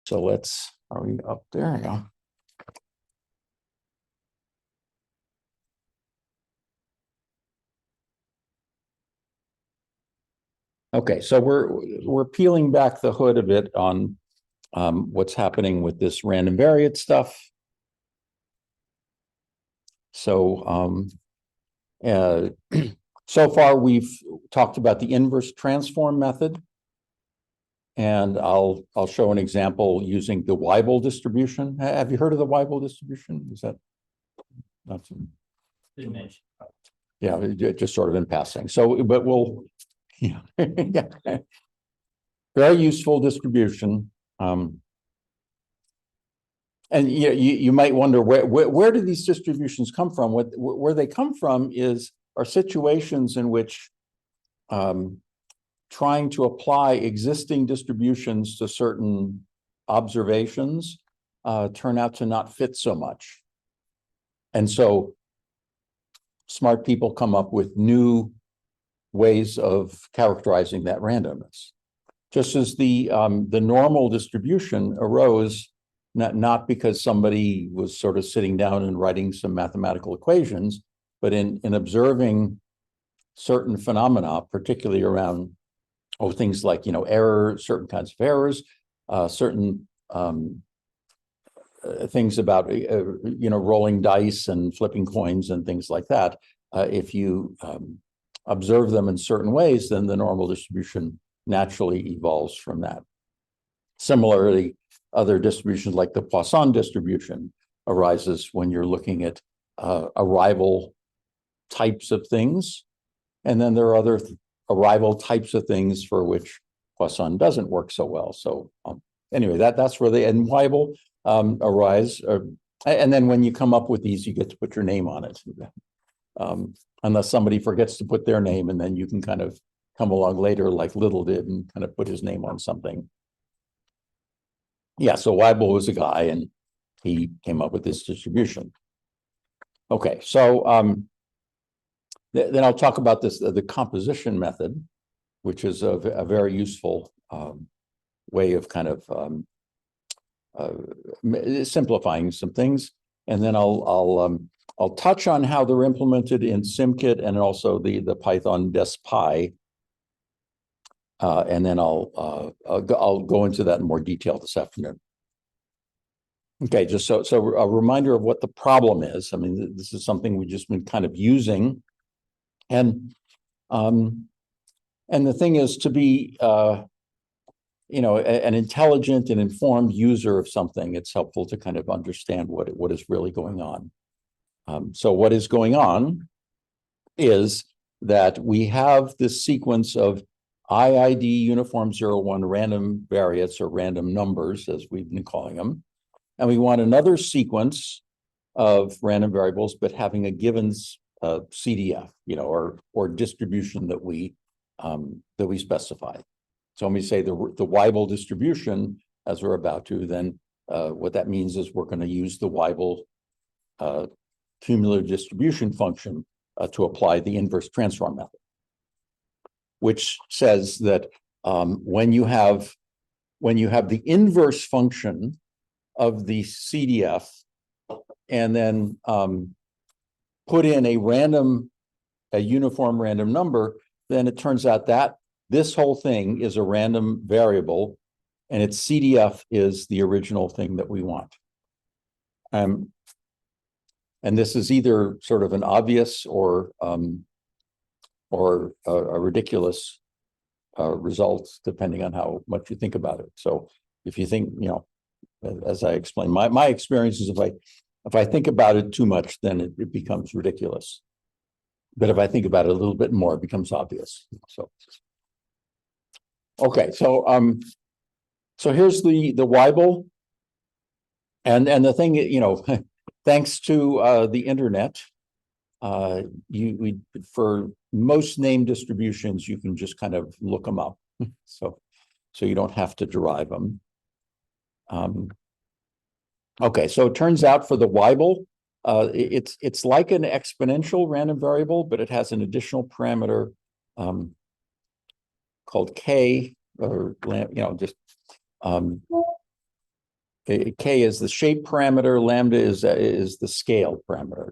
So are we up there? Yeah. Okay, so we're peeling back the hood a bit on what's happening with this random variate stuff. So so far we've talked about the inverse transform method, and I'll show an example using the Weibull distribution. Have you heard of the Weibull distribution? Is that not? Yeah, just sort of in passing. So, but yeah, very useful distribution. And you might wonder where do these distributions come from? Where they come from are situations in which trying to apply existing distributions to certain observations turn out to not fit so much. And so smart people come up with new ways of characterizing that randomness. Just as the normal distribution arose not because somebody was sort of sitting down and writing some mathematical equations, but in observing certain phenomena, particularly around things like certain kinds of errors, certain things about rolling dice and flipping coins and things like that. If you observe them in certain ways, then the normal distribution naturally evolves from that. Similarly, other distributions like the Poisson distribution arises when you're looking at arrival types of things. And then there are other arrival types of things for which Poisson doesn't work so well. So anyway, that's where and Weibull arise. And then when you come up with these, you get to put your name on it. Unless somebody forgets to put their name, and then you can kind of come along later like Little did and kind of put his name on something. Yeah, so Weibull was a guy and he came up with this distribution. Okay, so then I'll talk about the composition method, which is a very useful way of kind of simplifying some things. And then I'll touch on how they're implemented in Simkit and also the Python DesPy. And then I'll go into that in more detail this afternoon. Okay, just so a reminder of what the problem is. I mean, this is something we've just been kind of using, and the thing is to be an intelligent and informed user of something. It's helpful to kind of understand what is really going on. So what is going on is that we have this sequence of IID uniform 0, 1 random variates or random numbers, as we've been calling them. And we want another sequence of random variables, but having a given CDF, or distribution that we specify. So when we say the Weibull distribution, as we're about to, then what that means is we're going to use the Weibull cumulative distribution function to apply the inverse transform method, which says that when you have the inverse function of the CDF and then put in a uniform random number, then it turns out that this whole thing is a random variable and its CDF is the original thing that we want. And this is either sort of an obvious or a ridiculous result, depending on how much you think about it. So if you think, as I explained, my experience is if I think about it too much, then it becomes ridiculous. But if I think about it a little bit more, it becomes obvious. So, okay, so here's the Weibull, and the thing, thanks to the internet, for most name distributions, you can just kind of look them up, so you don't have to derive them. Okay, so it turns out for the Weibull, it's like an exponential random variable, but it has an additional parameter called k, or K is the shape parameter, lambda is the scale parameter.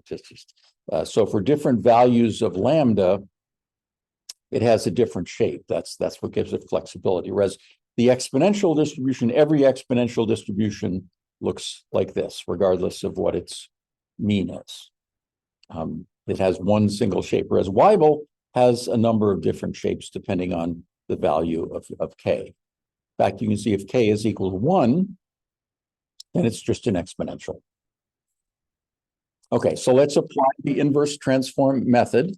So for different values of lambda, it has a different shape. That's what gives it flexibility. Whereas the exponential distribution, every exponential distribution looks like this, regardless of what its mean is. It has one single shape, whereas Weibull has a number of different shapes depending on the value of K. In fact, you can see if K is equal to 1, then it's just an exponential. Okay, so let's apply the inverse transform method.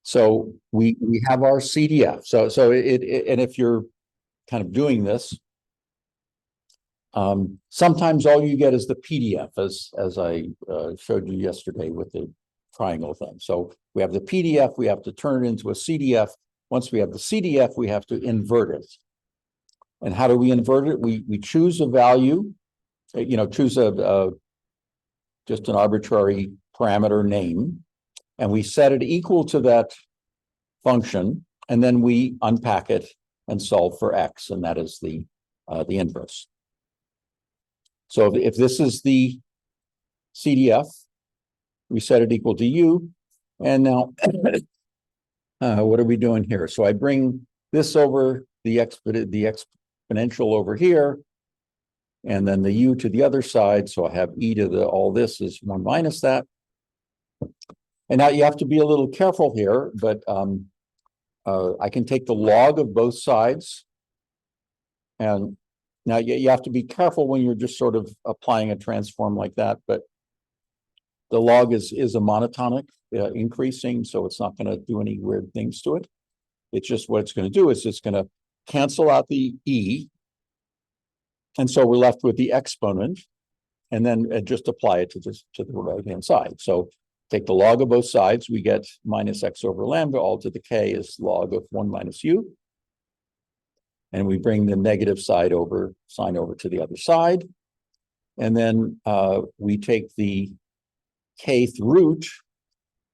So we have our CDF. So and if you're kind of doing this, sometimes all you get is the PDF, as I showed you yesterday with the triangle thing. So we have the PDF, we have to turn it into a CDF. Once we have the CDF, we have to invert it. And how do we invert it? We choose a value, choose just an arbitrary parameter name, and we set it equal to that function, and then we unpack it and solve for x, and that is the inverse. So if this is the CDF, we set it equal to u, and now what are we doing here? So I bring this over, the exponential over here, and then the u to the other side. So I have e to the all this is 1 minus that. And now you have to be a little careful here, but I can take the log of both sides. And now you have to be careful when you're just sort of applying a transform like that, but the log is a monotonic increasing, so it's not going to do any weird things to it. It's just what it's going to do is it's going to cancel out the e. And so we're left with the exponent, and then just apply it to the right-hand side. So take the log of both sides, we get minus x over lambda, all to the k is log of 1 minus u. And we bring the negative sign over to the other side. And then we take the kth root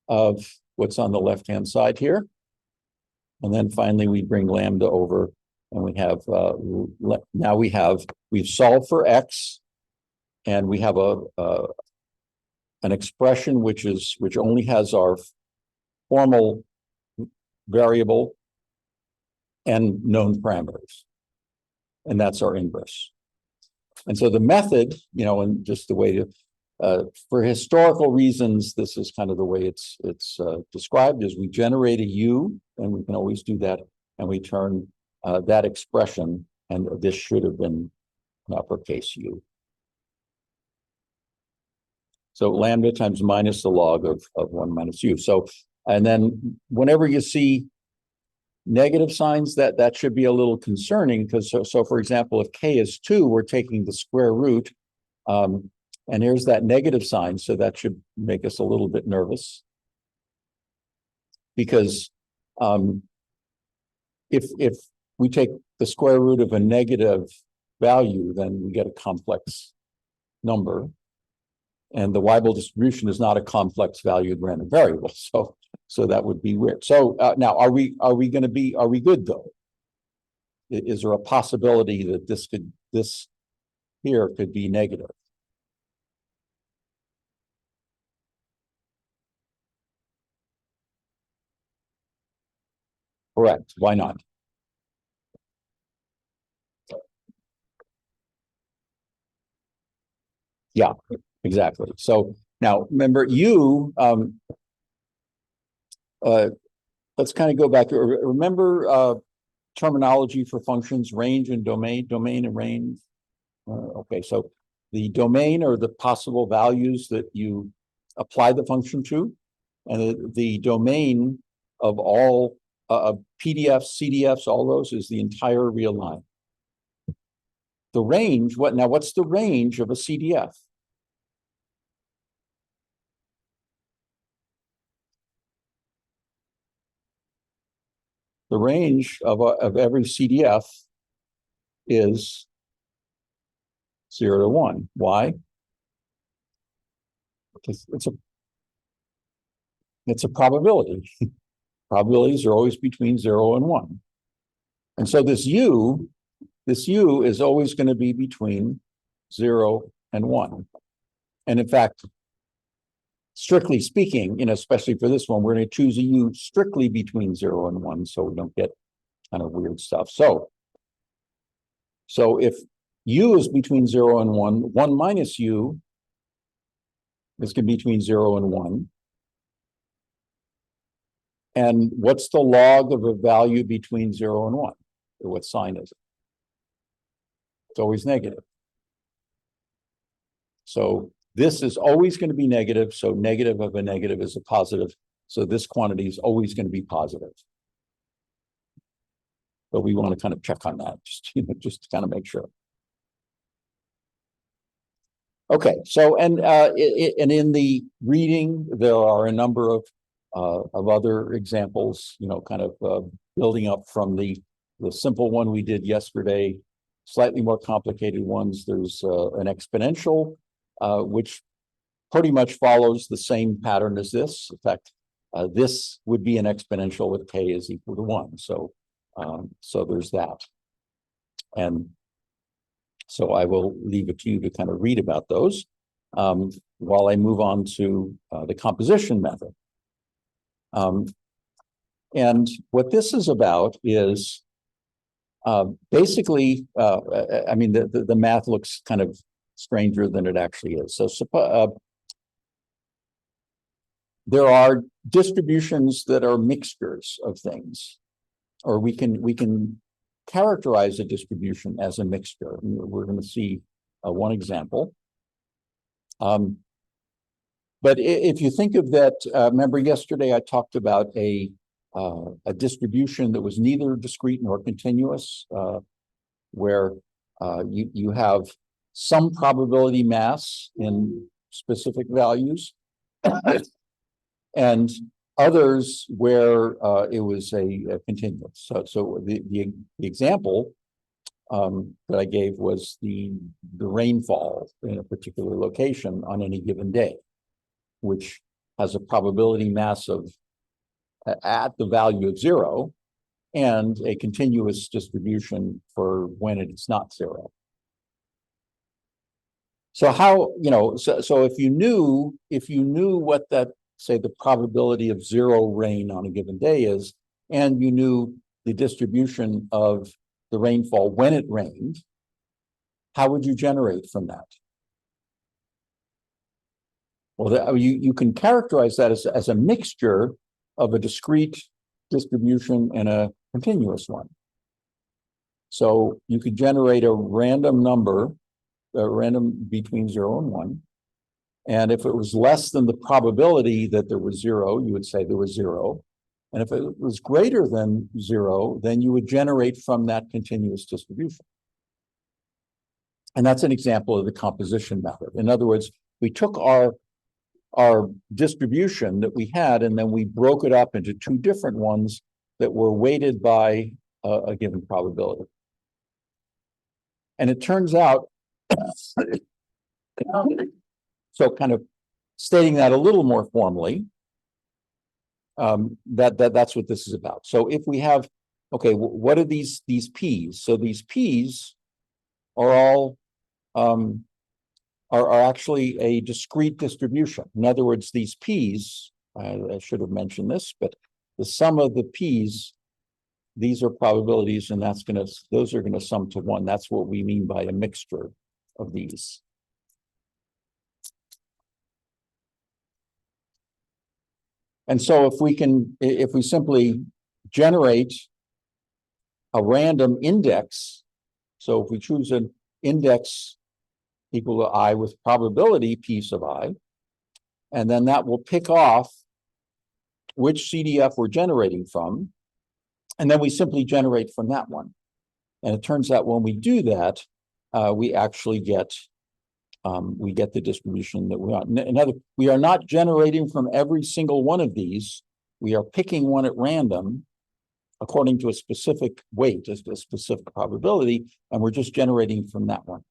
of what's on the left-hand side here. And then finally, we bring lambda over, and we have, now we've solved for x, and we have an expression which only has our formal variable and known parameters. And that's our inverse. And so the method, and just the way to, for historical reasons, this is kind of the way it's described, is we generate a u, and we can always do that, and we turn that expression, and this should have been an uppercase u. So lambda times minus the log of 1 minus u. So, and then whenever you see negative signs, that should be a little concerning, because so for example, if k is 2, we're taking the square root, and here's that negative sign, so that should make us a little bit nervous, because if we take the square root of a negative value, then we get a complex number, and the Weibull distribution is not a complex valued random variable, so that would be weird. So now, are we good though? Is there a possibility that this here could be negative? Correct. Why not? Yeah, exactly. So now remember let's kind of go back to, remember terminology for functions, range and domain and range. Okay, so the domain are the possible values that you apply the function to, and the domain of all PDFs, CDFs, all those is the entire real line. The range, what's the range of a CDF? The range of every CDF is 0 to 1. Why? Because it's a probability. Probabilities are always between 0 and 1. And so this u this U is always going to be between 0 and 1. And in fact, strictly speaking, especially for this one, we're going to choose a U strictly between 0 and 1, so we don't get kind of weird stuff. So if U is between 0 and 1, 1 minus U is going to be between 0 and 1. And what's the log of a value between 0 and 1? Or what sign is it? It's always negative. So this is always going to be negative. So negative of a negative is a positive. So this quantity is always going to be positive. But we want to kind of check on that, just to kind of make sure. Okay, so and in the reading, there are a number of other examples, kind of building up from the simple one we did yesterday, slightly more complicated ones. There's an exponential, which pretty much follows the same pattern as this. In fact, this would be an exponential with k is equal to 1. So there's that. And so I will leave it to you to kind of read about those while I move on to the composition method. And what this is about is basically, I mean, the math looks kind of stranger than it actually is. So there are distributions that are mixtures of things, or we can characterize a distribution as a mixture. We're going to see one example. But if you think of that, remember yesterday I talked about a distribution that was neither discrete nor continuous, where you have some probability mass in specific values, and others where it was a continuous. So the example that I gave was the rainfall in a particular location on any given day, which has a probability mass of at the value of 0 and a continuous distribution for when it's not 0. So how, so if you knew what that, say, the probability of 0 rain on a given day is, and you knew the distribution of the rainfall when it rained, how would you generate from that? Well, you can characterize that as a mixture of a discrete distribution and a continuous one. So you could generate a random number, random between 0 and 1. And if it was less than the probability that there was 0, you would say there was 0. And if it was greater than 0, then you would generate from that continuous distribution. And that's an example of the composition method. In other words, we took our distribution that we had, and then we broke it up into two different ones that were weighted by a given probability. And it turns out, so kind of stating that a little more formally, that's what this is about. So if we have, okay, what are these P's? So these P's are all are actually a discrete distribution. In other words, these P's, I should have mentioned this, but the sum of the P's, these are probabilities, and those are gonna sum to 1. That's what we mean by a mixture of these. And so if we simply generate a random index, so if we choose an index equal to I with probability P sub I, and then that will pick off which CDF we're generating from, and then we simply generate from that one. And it turns out when we do that, we actually get the distribution that we want. We are not generating from every single one of these. We are picking one at random according to a specific weight, a specific probability, and we're just generating from that one.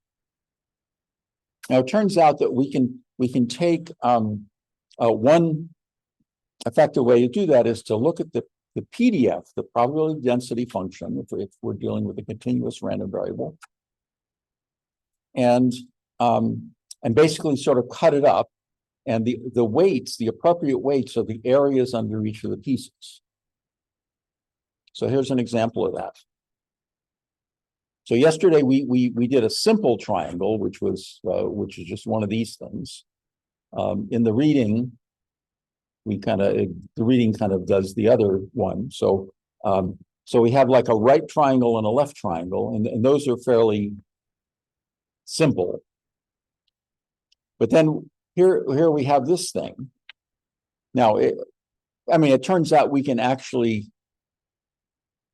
Now, it turns out that we can take one effective way to do that is to look at the PDF, the probability density function, if we're dealing with a continuous random variable, and basically sort of cut it up, and the weights, the appropriate weights, are the areas under each of the pieces. So here's an example of that. So yesterday we did a simple triangle, which is just one of these things. In the reading, the reading kind of does the other one. So so we have like a right triangle and a left triangle, and those are fairly simple. But then here we have this thing. Now, it turns out we can actually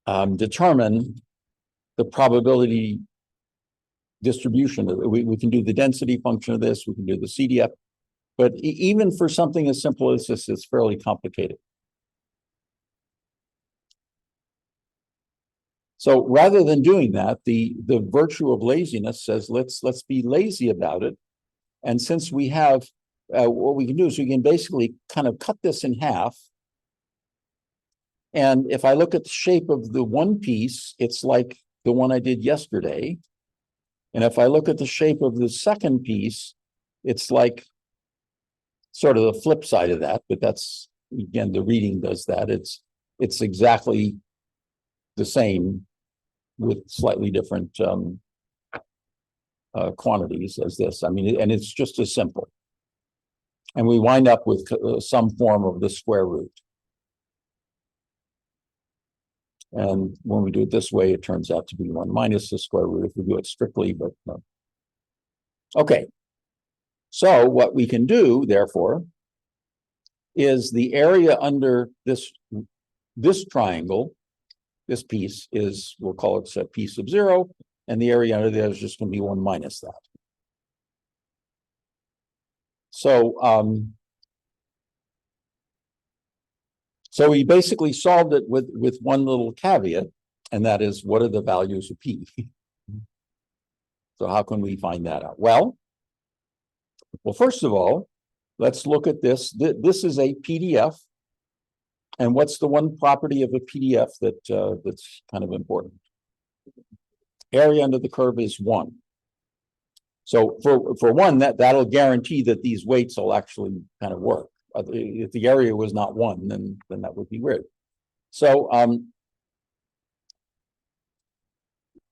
determine the probability distribution. We can do the density function of this, we can do the CDF, but even for something as simple as this, it's fairly complicated. So rather than doing that, the virtue of laziness says, let's be lazy about it. And since we have, what we can do is we can basically kind of cut this in half. And if I look at the shape of the one piece, it's like the one I did yesterday. And if I look at the shape of the second piece, it's like sort of the flip side of that, but that's, again, the reading does that. It's exactly the same with slightly different quantities as this. I mean, and it's just as simple. And we wind up with some form of the square root. And when we do it this way, it turns out to be 1 minus the square root if we do it strictly, but no. Okay. So what we can do, therefore, is the area under this triangle, this piece is, we'll call it a piece of 0, and the area under there is just going to be 1 minus that. So, so we basically solved it with one little caveat, and that is, what are the values of P? So how can we find that out? Well, first of all, let's look at this. This is a PDF. And what's the one property of a PDF that's kind of important? Area under the curve is 1. So for one, that'll guarantee that these weights will actually kind of work. If the area was not 1, then that would be weird. So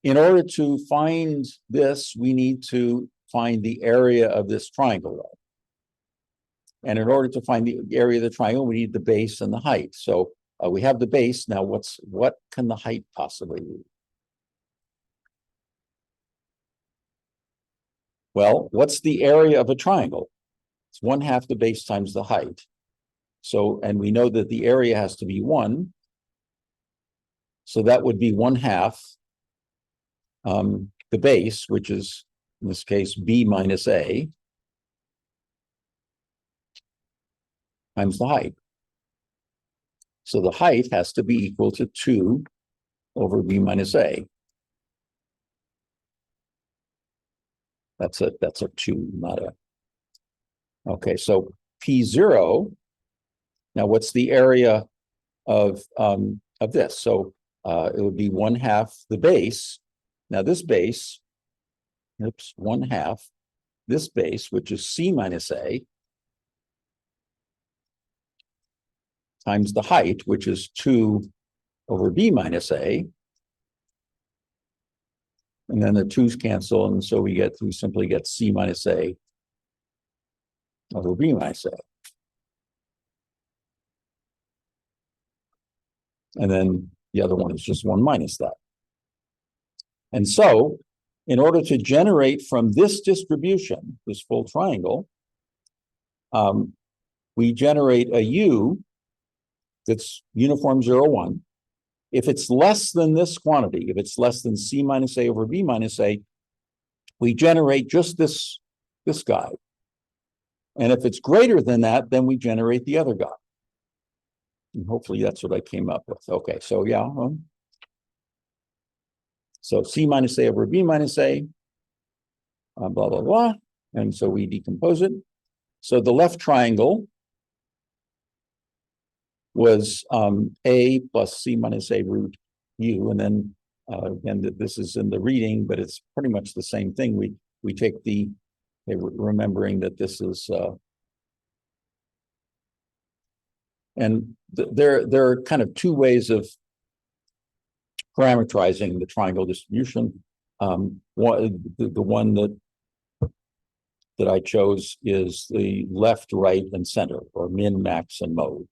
in order to find this, we need to find the area of this triangle. And in order to find the area of the triangle, we need the base and the height. So we have the base. Now, what can the height possibly be? Well, what's the area of a triangle? It's 1/2 the base times the height. So, and we know that the area has to be 1. So that would be 1/2 the base, which is, in this case, B minus A, times the height. So the height has to be equal to 2 over B minus A. That's a 2, not a. Okay, so P0. Now, what's the area of this? So it would be 1/2 the base. Now this base, 1/2 this base, which is C minus A, times the height, which is 2 over B minus A. And then the 2's cancel, and so we simply get C minus A over B minus A. And then the other one is just 1 minus that. And so, in order to generate from this distribution, this full triangle, we generate a U that's uniform 0, 1. If it's less than this quantity, if it's less than C minus A over B minus A, we generate just this guy. And if it's greater than that, then we generate the other guy. And hopefully that's what I came up with. Okay, so yeah. So C minus A over B minus A, blah, blah, blah. And so we decompose it. So the left triangle was A plus C minus A root U. And then again, this is in the reading, but it's pretty much the same thing. We take the, remembering that this is, and there are kind of two ways of parameterizing the triangle distribution. One, the one that I chose is the left, right, and center, or min, max, and mode.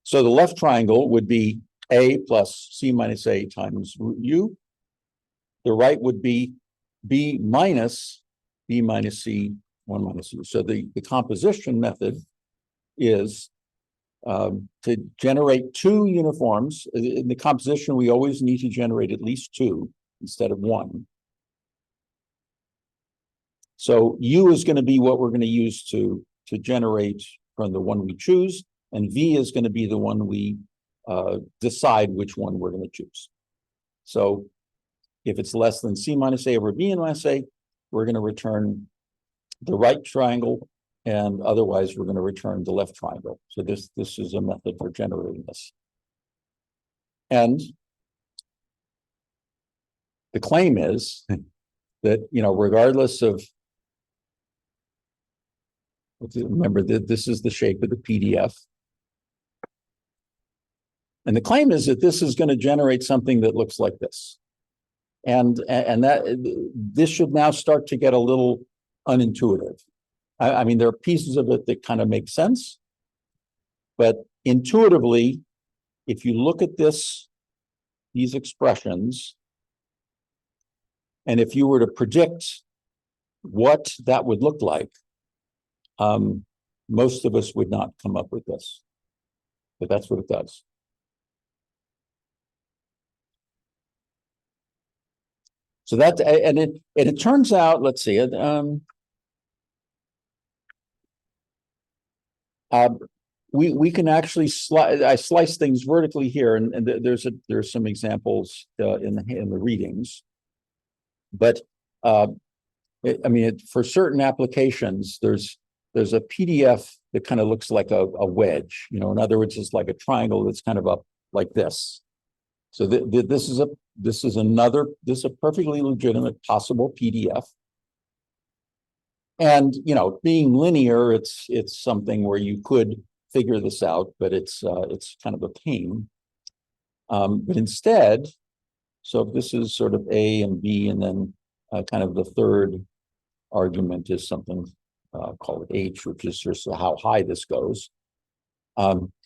So the left triangle would be A plus C minus A times root U. The right would be B minus C, 1 minus U. So the composition method is to generate two uniforms. In the composition, we always need to generate at least two instead of one. So U is going to be what we're going to use to generate from the one we choose, and V is going to be the one we decide which one we're going to choose. So if it's less than C minus A over B minus A, we're going to return the right triangle, and otherwise we're going to return the left triangle. So this is a method for generating this. And the claim is that, regardless of, remember that this is the shape of the PDF. And the claim is that this is going to generate something that looks like this. And that this should now start to get a little unintuitive. I mean, there are pieces of it that kind of make sense, but intuitively, if you look at these expressions, and if you were to predict what that would look like, most of us would not come up with this, but that's what it does. So that, and it turns out, let's see, we can actually slice things vertically here, and there's some examples in the readings, but I mean, for certain applications, there's a PDF that kind of looks like a wedge. In other words, it's like a triangle that's kind of up like this. So this is a perfectly legitimate possible PDF. And being linear, it's something where you could figure this out, but it's kind of a pain. But instead, so this is sort of A and B, and then kind of the third argument is something called H, which is just how high this goes.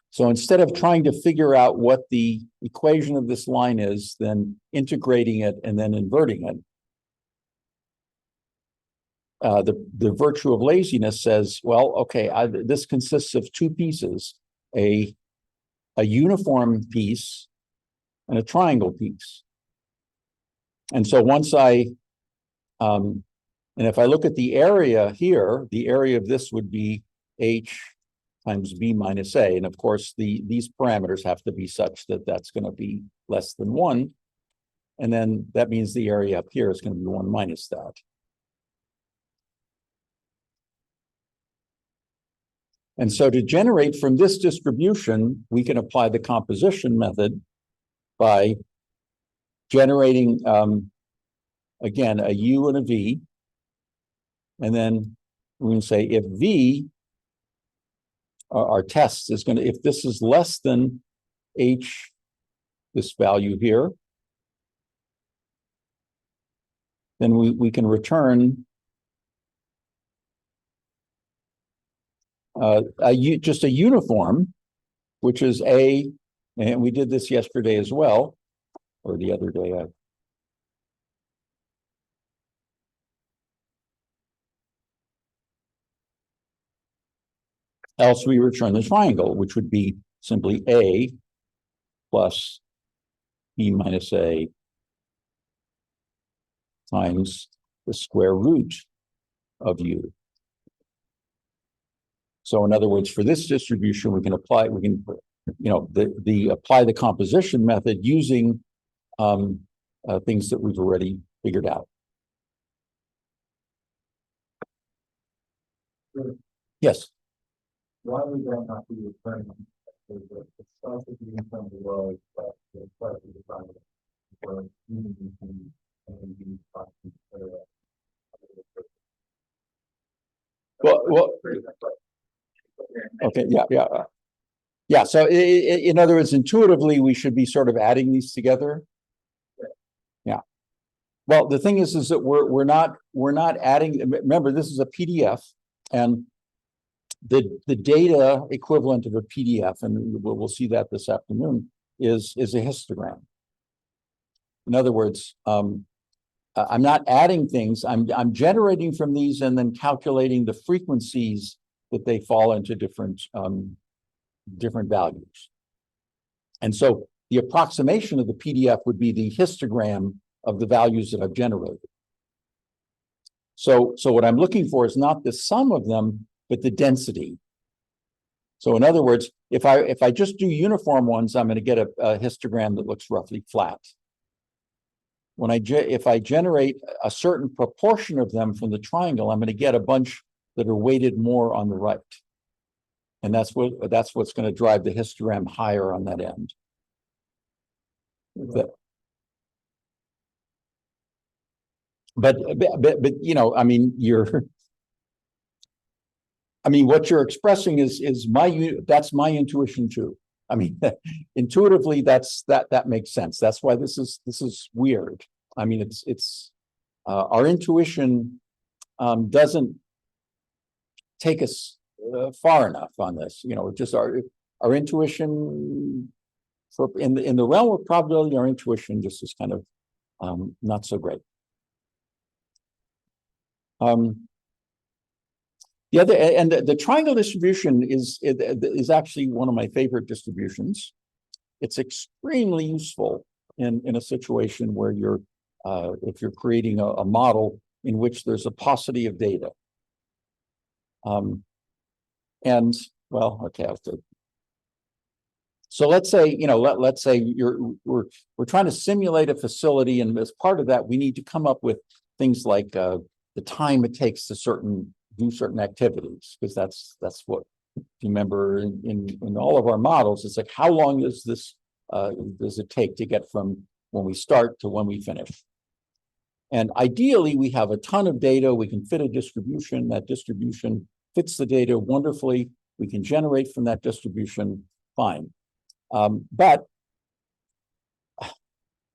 So instead of trying to figure out what the equation of this line is, then integrating it and then inverting it, the virtue of laziness says, well, okay, this consists of two pieces, a uniform piece and a triangle piece. And so once and if I look at the area here, the area of this would be H times B minus A. And of course, these parameters have to be such that that's going to be less than 1. And then that means the area up here is going to be 1 minus that. And so to generate from this distribution, we can apply the composition method by generating, again, a U and a V. And then we can say if V, our test is going to, if this is less than H, this value here, then we can return just a uniform, which is A, and we did this yesterday as well, or the other day. Else we return the triangle, which would be simply A plus B minus A times the square root of U. So in other words, for this distribution, we can apply the composition method using things that we've already figured out. Yes. why would that not be returning? The stuff that you from the world, but the stuff that you find for community and you talk to Well, okay, yeah. Yeah, so in other words, intuitively, we should be sort of adding these together. Yeah. Well, the thing is that we're not adding. Remember, this is a PDF, and the data equivalent of a PDF, and we'll see that this afternoon, is a histogram. In other words, I'm not adding things. I'm generating from these and then calculating the frequencies that they fall into different values. And so the approximation of the PDF would be the histogram of the values that I've generated. So what I'm looking for is not the sum of them, but the density. So in other words, if I just do uniform ones, I'm going to get a histogram that looks roughly flat. If I generate a certain proportion of them from the triangle, I'm going to get a bunch that are weighted more on the right. And that's what's going to drive the histogram higher on that end. But you know, I mean, what you're expressing is that's my intuition too. I mean, intuitively, that makes sense. That's why this is weird. I mean, it's our intuition doesn't take us far enough on this. You know, just our intuition in the realm of probability, our intuition just is kind of not so great. The other, and the triangle distribution is actually one of my favorite distributions. It's extremely useful in a situation where if you're creating a model in which there's a paucity of data. And well, okay, so let's say, you know, let's say we're trying to simulate a facility, and as part of that, we need to come up with things like the time it takes to do certain activities, because that's what you remember in all of our models. It's like, how long does it take to get from when we start to when we finish? And ideally, we have a ton of data. We can fit a distribution. That distribution fits the data wonderfully. We can generate from that distribution, fine. But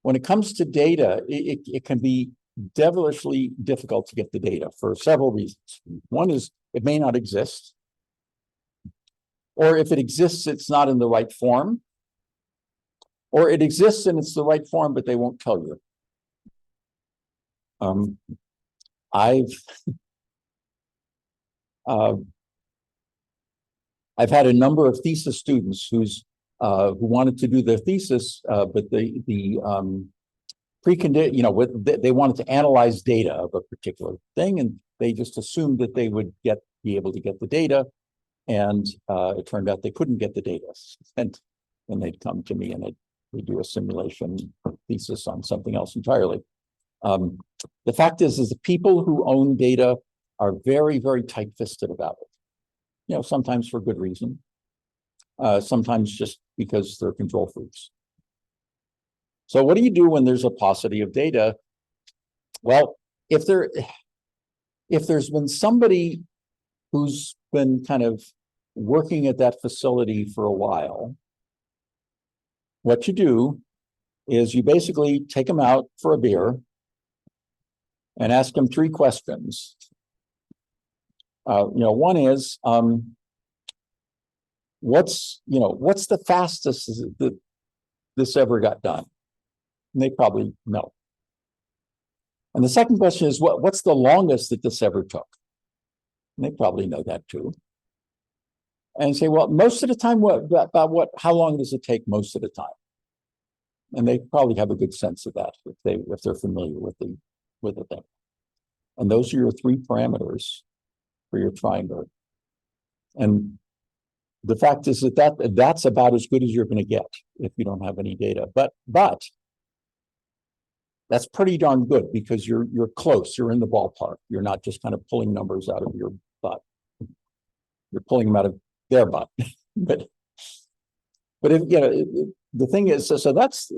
when it comes to data, it can be devilishly difficult to get the data for several reasons. One is it may not exist, or if it exists, it's not in the right form, or it exists and it's the right form, but they won't tell you. I've had a number of thesis students who wanted to do their thesis, but precondition, you know, they wanted to analyze data of a particular thing, and they just assumed that they would be able to get the data, and it turned out they couldn't get the data, and then they'd come to me and we'd do a simulation thesis on something else entirely. The fact is the people who own data are very, very tight-fisted about it. You know, sometimes for good reason, sometimes just because they're control freaks. So what do you do when there's a paucity of data? Well, if there's been somebody who's been kind of working at that facility for a while, what you do is you basically take them out for a beer and ask them 3 questions. You know, one is, what's the fastest that this ever got done? And they probably know. And the second question is, what's the longest that this ever took? And they probably know that too. And say, well, most of the time, how long does it take most of the time? And they probably have a good sense of that if they're familiar with the thing. And those are your 3 parameters for your triangle. And the fact is that's about as good as you're going to get if you don't have any data. But that's pretty darn good, because you're close. You're in the ballpark. You're not just kind of pulling numbers out of your butt. You're pulling them out of their butt. But if, the thing is, so that's,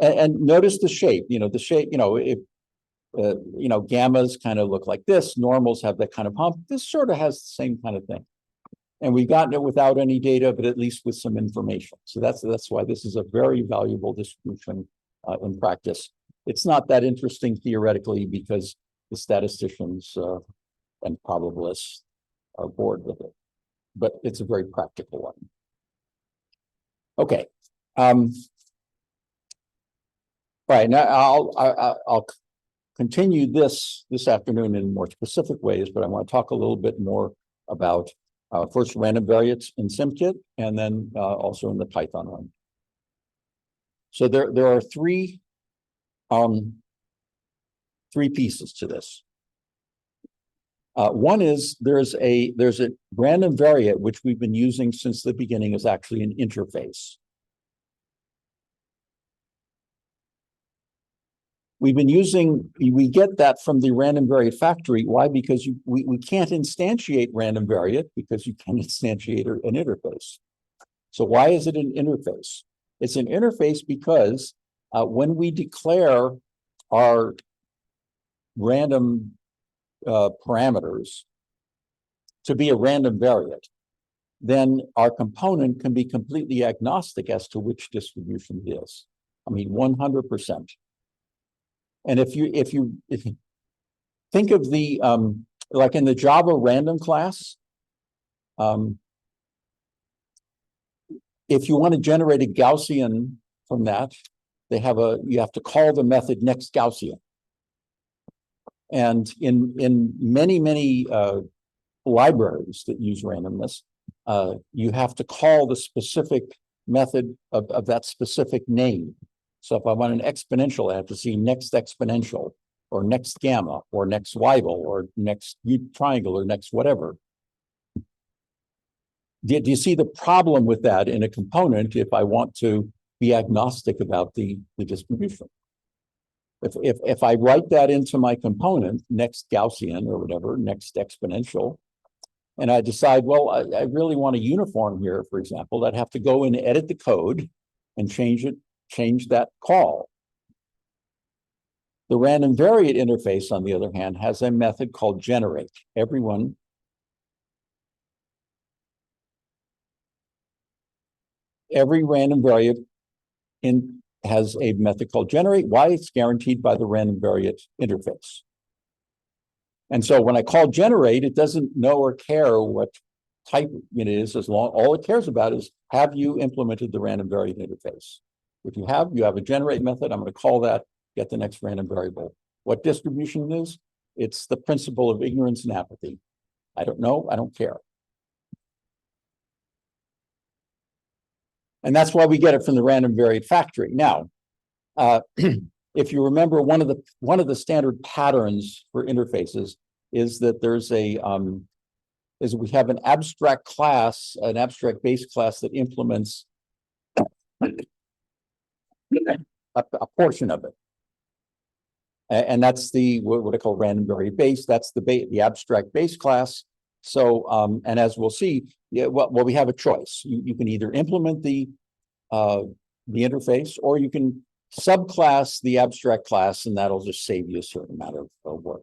and notice the shape, the shape, if, gammas kind of look like this, normals have that kind of hump. This sort of has the same kind of thing. And we've gotten it without any data, but at least with some information. So that's why this is a very valuable distribution in practice. It's not that interesting theoretically because the statisticians and probabilists are bored with it, but it's a very practical one. Okay. All right, now I'll continue this afternoon in more specific ways, but I want to talk a little bit more about first random variates in SimKit and then also in the Python one. So there are three pieces to this. One is there's a random variate which we've been using since the beginning is actually an interface. We get that from the random variate factory. Why? Because we can't instantiate random variate because you can instantiate an interface. So why is it an interface? It's an interface because when we declare our random parameters to be a random variate, then our component can be completely agnostic as to which distribution it is. I mean, 100%. And if you think of the like in the Java random class, if you want to generate a Gaussian from that, you have to call the method next Gaussian. And in many libraries that use randomness, you have to call the specific method of that specific name. So if I want an exponential, I have to see next exponential, or next gamma, or next Weibull, or next triangle, or next whatever. Do you see the problem with that in a component if I want to be agnostic about the distribution? If I write that into my component, next Gaussian or whatever, next exponential, and I decide, well, I really want a uniform here, for example, I'd have to go and edit the code and change that call. The random variate interface, on the other hand, has a method called generate. Every random variate has a method called generate. Why? It's guaranteed by the random variate interface. And so when I call generate, it doesn't know or care what type it is, all it cares about is, have you implemented the random variate interface? If you have a generate method, I'm going to call that, get the next random variable. What distribution it is? It's the principle of ignorance and apathy. I don't know, I don't care. And that's why we get it from the random variate factory. Now, if you remember, one of the standard patterns for interfaces is that we have an abstract class, an abstract base class that implements a portion of it. And that's what I call random variate base. That's the abstract base class. So, and as we'll see, we have a choice. You can either implement the interface, or you can subclass the abstract class, and that'll just save you a certain amount of work.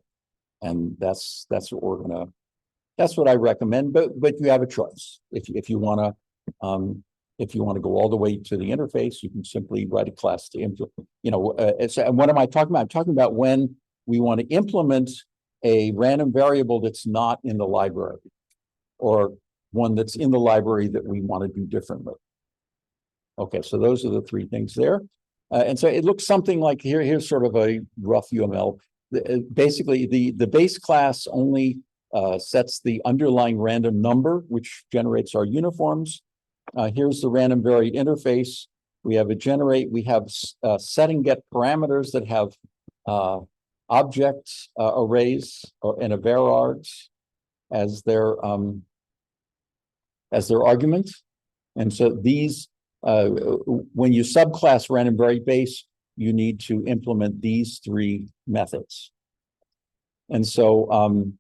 And that's what I recommend. But you have a choice. If you want to go all the way to the interface, you can simply write a class to implement. And what am I talking about? I'm talking about when we want to implement a random variable that's not in the library, or one that's in the library that we want to do differently. Okay, so those are the three things there. And so it looks something like here's sort of a rough UML. Basically, the base class only sets the underlying random number, which generates our uniforms. Here's the random variate interface. We have a generate. We have set and get parameters that have object arrays and a varargs as their argument. And so these, when you subclass random variate base, you need to implement these three methods. And so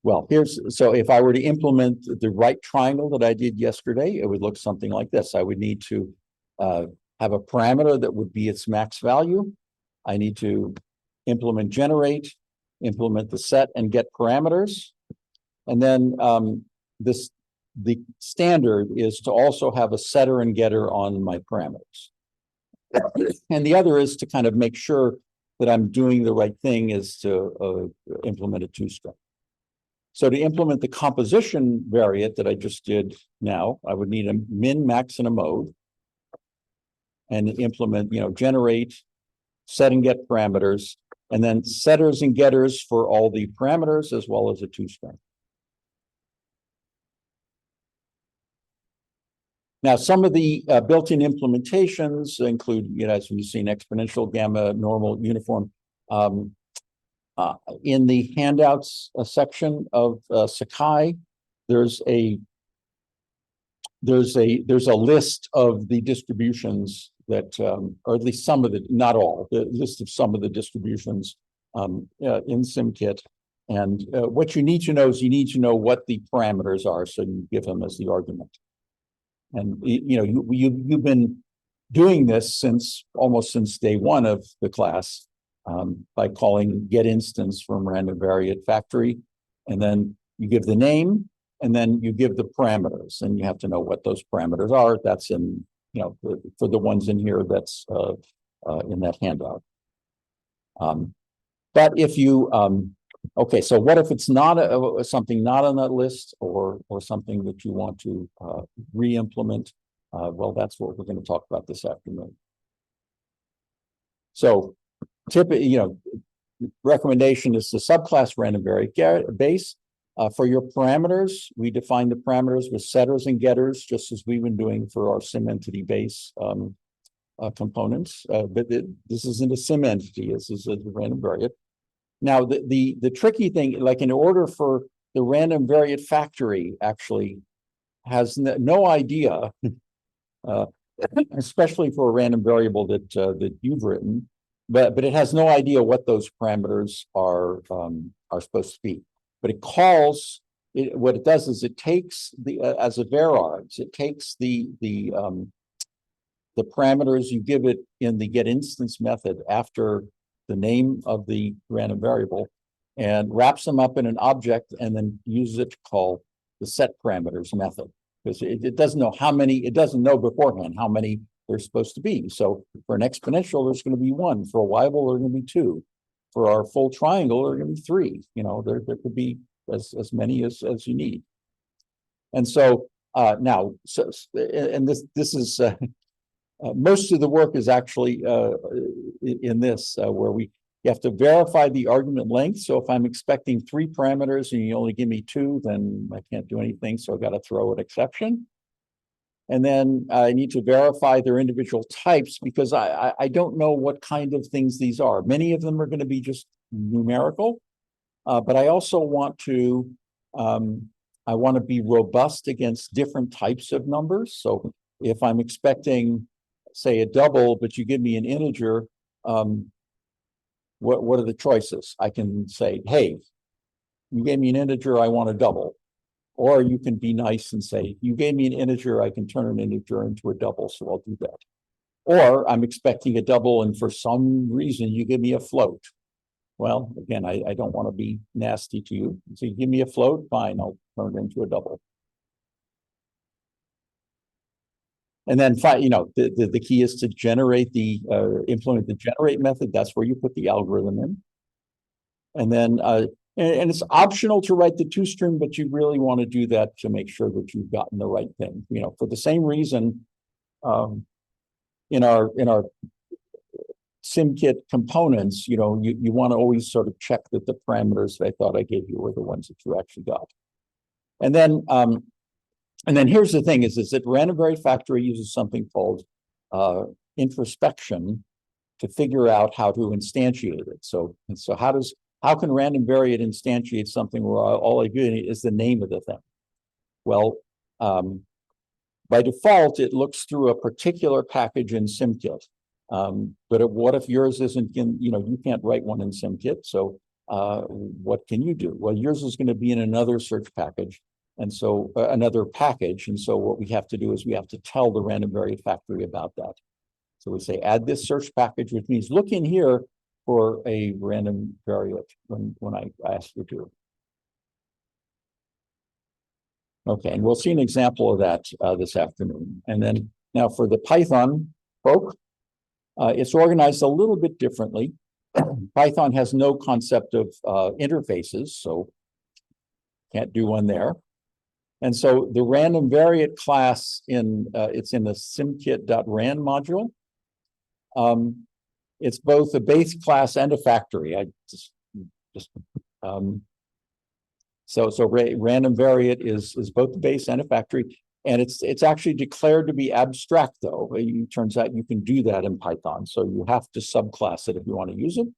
Well, so if I were to implement the right triangle that I did yesterday, it would look something like this. I would need to have a parameter that would be its max value. I need to implement generate, implement the set and get parameters. And then the standard is to also have a setter and getter on my parameters. And the other is to kind of make sure that I'm doing the right thing, is to implement a two-string. So to implement the composition variant that I just did now, I would need a min, max, and a mode. And implement, generate, set and get parameters, and then setters and getters for all the parameters as well as a two-string. Now, some of the built-in implementations include, as we've seen, exponential, gamma, normal, uniform. In the handouts section of Sakai, there's a list of the distributions that, or at least some of the, not all, the list of some of the distributions in SimKit. And what you need to know is you need to know what the parameters are, so you give them as the argument. And you've been doing this almost since day one of the class, by calling get instance from random variate factory, and then you give the name, and then you give the parameters, and you have to know what those parameters are. That's in, for the ones in here, that's in that handout. But if you, okay, so what if it's not something not on that list, or something that you want to re-implement? Well, that's what we're going to talk about this afternoon. So, recommendation is the subclass random variate base. For your parameters, we define the parameters with setters and getters, just as we've been doing for our sim entity base components. But this isn't a sim entity, this is a random variate. Now, the tricky thing, like in order for the random variate factory actually has no idea, especially for a random variable that you've written, but it has no idea what those parameters are supposed to be. But it calls it. What it does is it takes as a varargs, it takes the parameters you give it in the get instance method after the name of the random variable, and wraps them up in an object, and then uses it to call the set parameters method, because it doesn't know how many. It doesn't know beforehand how many there's supposed to be. So for an exponential, there's going to be one. For a y-able, there's going to be two. For our full triangle, there are going to be three. There could be as many as you need. And so now, and this is most of the work is actually in this, where you have to verify the argument length. So if I'm expecting 3 parameters and you only give me 2, then I can't do anything. So I've got to throw an exception. And then I need to verify their individual types, because I don't know what kind of things these are. Many of them are going to be just numerical, but I also want to be robust against different types of numbers. So if I'm expecting, say, a double, but you give me an integer, what are the choices? I can say, hey, you gave me an integer, I want a double. Or you can be nice and say, you gave me an integer, I can turn an integer into a double, so I'll do that. Or I'm expecting a double, and for some reason you give me a float. Well, again, I don't want to be nasty to you. So you give me a float, fine, I'll turn it into a double. And then, the key is to generate implement the generate method. That's where you put the algorithm in. And then, and it's optional to write the two-string, but you really want to do that to make sure that you've gotten the right thing. For the same reason, in our SimKit components, you want to always sort of check that the parameters that I thought I gave you were the ones that you actually got. And then here's the thing: is that random variate factory uses something called introspection to figure out how to instantiate it. So how can random variate instantiate something where all I do is the name of the thing? Well, by default, it looks through a particular package in SimKit. But what if yours isn't in? You can't write one in SimKit. So what can you do? Well, yours is going to be in another search package. And so another package. And so what we have to do is we have to tell the random variate factory about that. So we say, add this search package, which means look in here for a random variate when I ask you to. Okay, and we'll see an example of that this afternoon. And then now for the Python folk, it's organized a little bit differently. Python has no concept of interfaces, so can't do one there. And so the random variate class it's in the simkit.ran module. It's both a base class and a factory. Random variate is both the base and a factory, and it's actually declared to be abstract though. It turns out you can do that in Python, so you have to subclass it if you want to use it.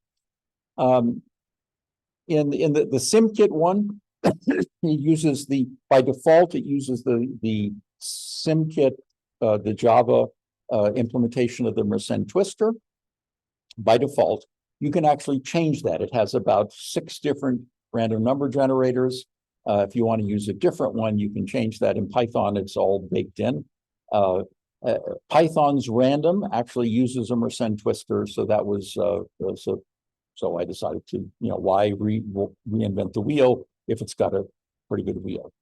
In the SimKit one, it uses by default it uses the SimKit, the Java implementation of the Mersenne twister. By default, you can actually change that. It has about 6 different random number generators. If you want to use a different one, you can change that. In Python, it's all baked in. Python's random actually uses a Mersenne twister, so that was so I decided to, why reinvent the wheel if it's got a pretty good wheel.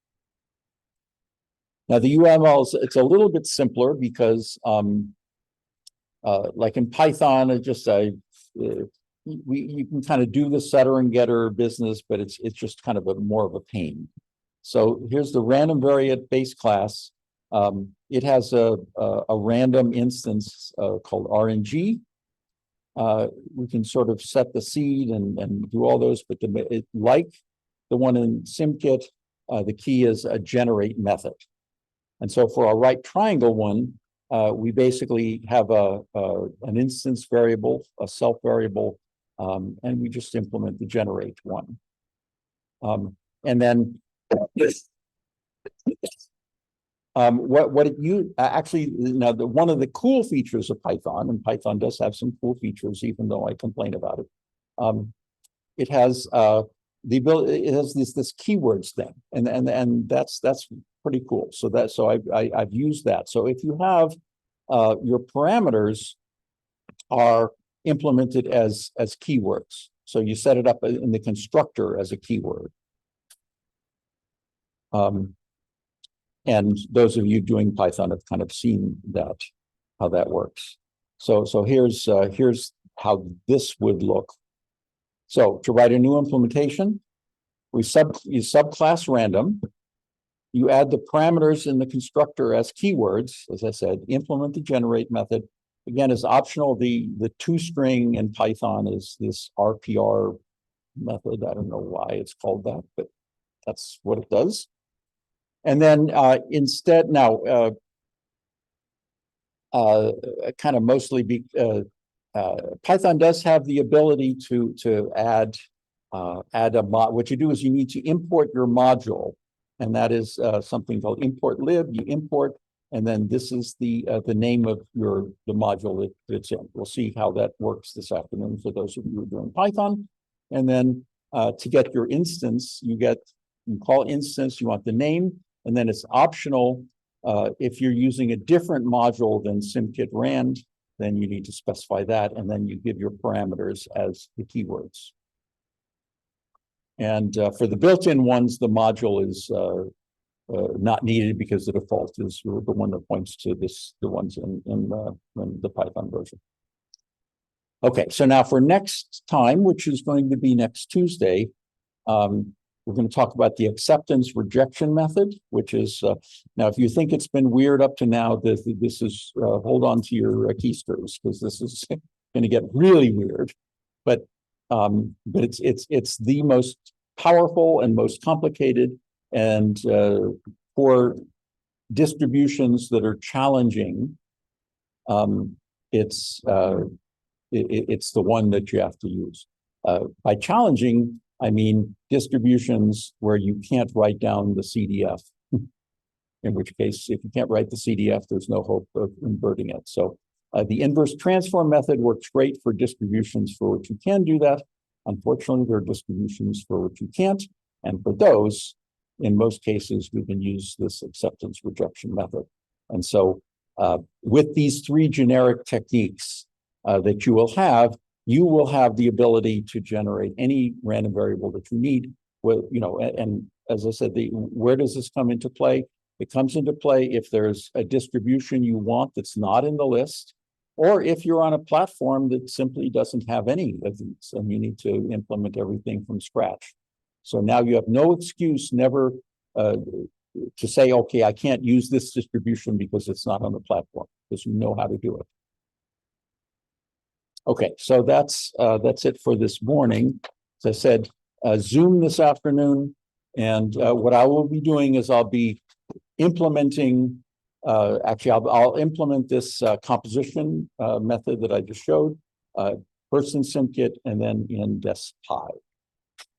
Now the UML it's a little bit simpler because like in Python, you can kind of do the setter and getter business, but it's just kind of more of a pain. So here's the random variate base class. It has a random instance called RNG. We can sort of set the seed and do all those, but like the one in SimKit, the key is a generate method. And so for our right triangle one, we basically have an instance variable, a self variable, and we just implement the generate one. And then one of the cool features of Python, and Python does have some cool features, even though I complain about it. It has the ability. It has this keywords thing, and that's pretty cool. So I've used that. So if you have your parameters are implemented as keywords, so you set it up in the constructor as a keyword. And those of you doing Python have kind of seen that, how that works. So here's how this would look. So to write a new implementation, you subclass random, you add the parameters in the constructor as keywords, as I said, implement the generate method. Again, is optional. The toString in Python is this RPR method. I don't know why it's called that, but that's what it does. And then instead, now, kind of mostly Python does have the ability to add a mod. What you do is you need to import your module, and that is something called import lib. You import, and then this is the name of the module that it's in. We'll see how that works this afternoon for those of you who are doing Python. And then to get your instance, you call instance. You want the name. And then it's optional. If you're using a different module than SimKit Rand, then you need to specify that, and then you give your parameters as the keywords. And for the built-in ones, the module is not needed because the default is the one that points to the ones in the Python version. Okay, so now for next time, which is going to be next Tuesday, we're going to talk about the acceptance rejection method, which is, now if you think it's been weird up to now, this is, hold on to your keysters, because this is going to get really weird. But it's the most powerful and most complicated, and for distributions that are challenging, it's the one that you have to use. By challenging, I mean distributions where you can't write down the CDF, in which case, if you can't write the CDF, there's no hope of inverting it. So the inverse transform method works great for distributions for which you can do that. Unfortunately, there are distributions for which you can't. And for those, in most cases, we can use this acceptance rejection method. And so with these three generic techniques that you will have the ability to generate any random variable that you need. Well, and as I said, where does this come into play? It comes into play if there's a distribution you want that's not in the list, or if you're on a platform that simply doesn't have any of these and you need to implement everything from scratch. So now you have no excuse never to say, okay, I can't use this distribution because it's not on the platform, because you know how to do it. Okay, so that's it for this morning. As I said, Zoom this afternoon, and what I will be doing is I'll be implementing. Actually, I'll implement this composition method that I just showed, first in SimKit and then in DeskPy.